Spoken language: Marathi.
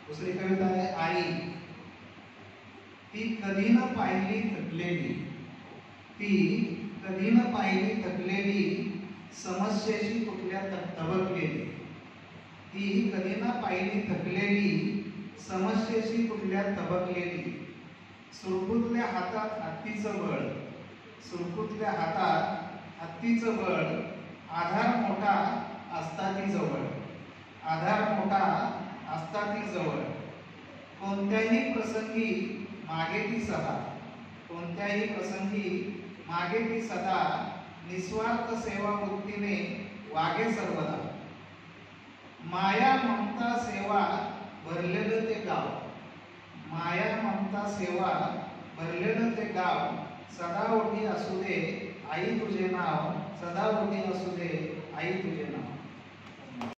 दुसरी कविता आहे आई। ती कधी न पाहिली थकलेली, ती कधी न पाहिली थकलेली, समस्येशी कुठल्या तबकलेली। ती कधी न पाहिली थकलेली, समस्येशी कुठल्या तबकलेली। सुरकुतल्या हातात हत्तीचं बळ, सुरकुतल्या हातात हत्तीचं बळ, आधार मोठा असता ती जवळ, आधार मोठा असता ती जवळ। कोणत्याही प्रसंगी मागे ती सदा, कोणत्याही प्रसंगी मागे ती सदा, निस्वार्थ सेवा वृत्तीने वागे सर्वदा। माया ममता सेवा भरलेलं ते गाव, माया ममता सेवा भरलेलं ते गाव। सदा ओठी असू दे आई तुझे नाव, सदा ओठी असू दे आई तुझे नाव।